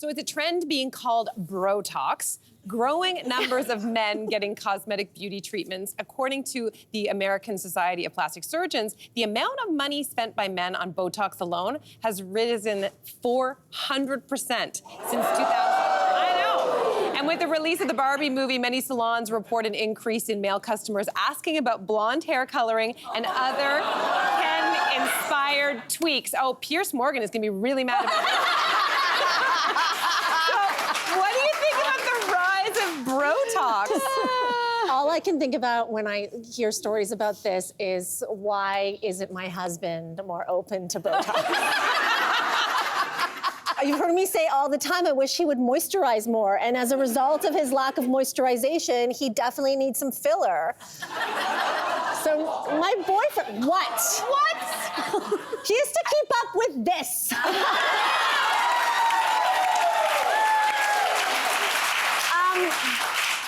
So it's a trend being called Brotox. Growing numbers of men getting cosmetic beauty treatments. According to the American Society of Plastic Surgeons, the amount of money spent by men on Botox alone has risen 400% since 2000. I know. And with the release of the Barbie movie, many salons report an increase in male customers asking about blonde hair coloring and other Ken-inspired tweaks. Oh, Pierce Morgan is gonna be really mad about this. What do you think about the rise of Brotox? All I can think about when I hear stories about this is, why isn't my husband more open to Botox? You've heard me say all the time, I wish he would moisturize more. And as a result of his lack of moisturization, he definitely needs some filler. So my boyfriend, what? He has to keep up with this.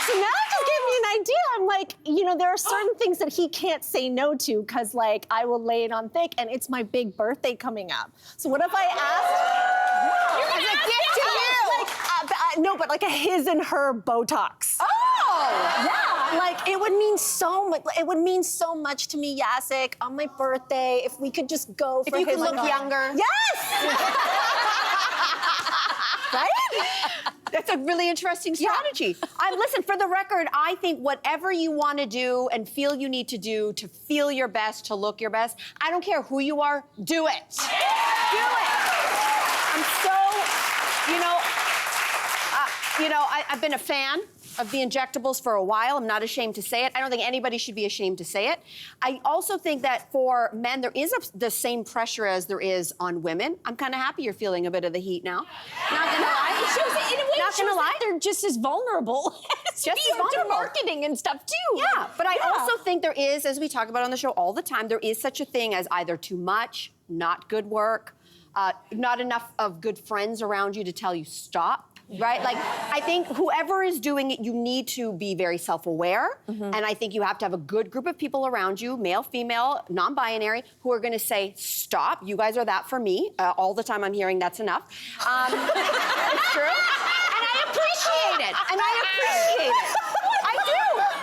So now it just gave me an idea. I'm like, you know, there are certain things that he can't say no to, because, like, I will lay it on thick, and it's my big birthday coming up. So what if I asked? You're gonna ask it to you. No, but like a his and her Botox. Oh! Yeah, like it would mean so much. It would mean so much to me, Yasik, on my birthday, if we could just go for If you his, could look like, younger. Yes! Right? That's a really interesting strategy. Listen, for the record, I think whatever you want to do and feel you need to do to feel your best, to look your best, I don't care who you are, do it. Do it. I'm so, I've been a fan of the injectables for a while. I'm not ashamed to say it. I don't think anybody should be ashamed to say it. I also think that for men, there is the same pressure as there is on women. I'm kind of happy you're feeling a bit of the heat now. Not gonna lie. In a way, Not gonna lie. they're just as vulnerable as Just we as are to vulnerable. marketing and stuff too. Yeah, but I also think there is, as we talk about on the show all the time, there is such a thing as either too much, not good work, not enough of good friends around you to tell you stop. Right? Like, I think whoever is doing it, you need to be very self-aware. And I think you have to have a good group of people around you, male, female, non-binary, who are gonna say, stop, you guys are that for me. All the time I'm hearing that's enough. It's true. And I appreciate it. I do.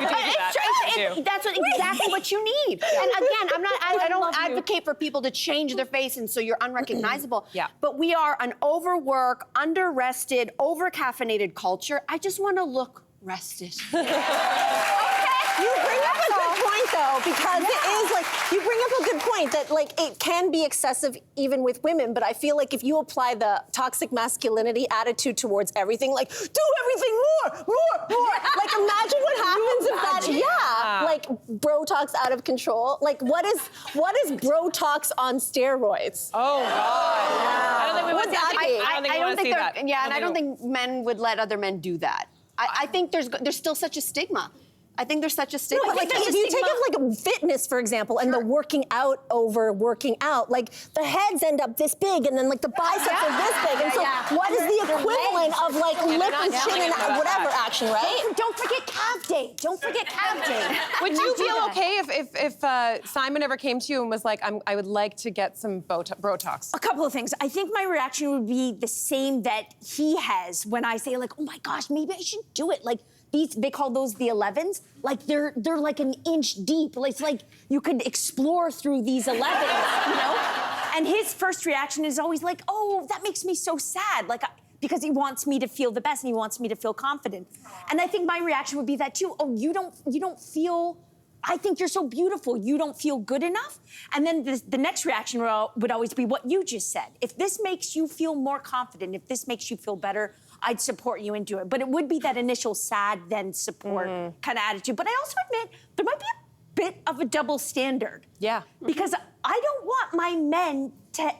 You do that. You do. That's exactly what you need. And again, I don't advocate for people to change their face and so you're unrecognizable. Yeah. But we are an overworked, under-rested, over-caffeinated culture. I just want to look rested. You bring up a good point, though, because it is like, you bring up a good point that, like, it can be excessive even with women, but I feel like if you apply the toxic masculinity attitude towards everything, like, do everything more. Like, imagine what happens if that, like, Brotox out of control. Like, what is Brotox on steroids? Oh, God. I don't think we want to see that. I don't think that. Yeah, and I don't think men would let other men do that. I think there's still such a stigma. I think there's such a stigma. No, like, if you take it like fitness, for example, and the working out over working out, like the heads end up this big, and then like the biceps are this big, and so what is the equivalent of like lip and chin and whatever action, right? Don't forget calf day. Don't forget calf day. Would you feel okay if Simon ever came to you and was like, I would like to get some Brotox? A couple of things. I think my reaction would be the same that he has when I say, like, oh my gosh, maybe I should do it. Like, they call those the 11s. Like, they're like an inch deep. It's like you could explore through these 11s, you know? And his first reaction is always like, oh, that makes me so sad. Like, because he wants me to feel the best and he wants me to feel confident. And I think my reaction would be that too. Oh, you don't feel, I think you're so beautiful. You don't feel good enough? And then the next reaction would always be what you just said. If this makes you feel more confident, if this makes you feel better, I'd support you and do it. But it would be that initial sad, then support kind of attitude. But I also admit there might be a bit of a double standard. Yeah. Because I don't want my men to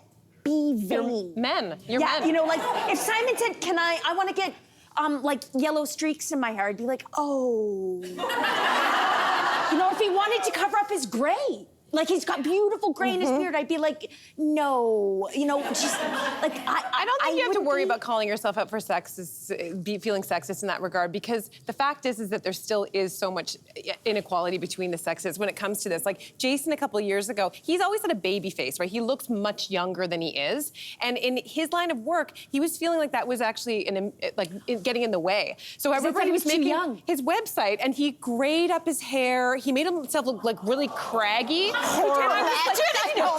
be vain. Men. You're yeah, men. you know, like if Simon said, I want to get like yellow streaks in my hair, I'd be like, oh. You know, if he wanted to cover up his gray, Like he's got beautiful gray in his beard. I'd be like, no, just like I don't think you have to wouldn't worry be- about calling yourself out for feeling sexist in that regard, because the fact is that there still is so much inequality between the sexes when it comes to this. Like Jason, a couple of years ago, he's always had a baby face, right? He looks much younger than he is, and in his line of work, he was feeling like that was actually getting in the way. So I remember thought he he was was too making young. his website, and he grayed up his hair. He made himself look like really craggy. And I was like, I know,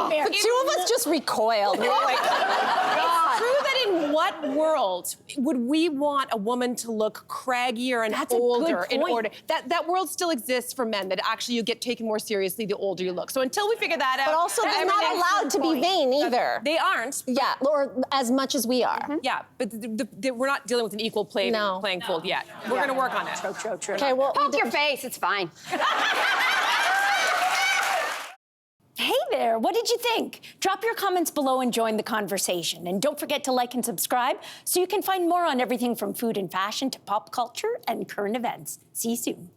like, the two of us just recoiled. We were like, It's true that in what world would we want a woman to look craggier and That's a good older in point. order? That world still exists for men, that actually you get taken more seriously the older you look. So until we figure that out. but also they're not everything's allowed to be point. vain either. They aren't. Yeah, or as much as we are. Yeah, but we're not dealing with an equal playing field yet. We're going to work on it. True. Okay, well, Poke your face, it's fine. Hey there, what did you think? Drop your comments below and join the conversation. And don't forget to like and subscribe so you can find more on everything from food and fashion to pop culture and current events. See you soon.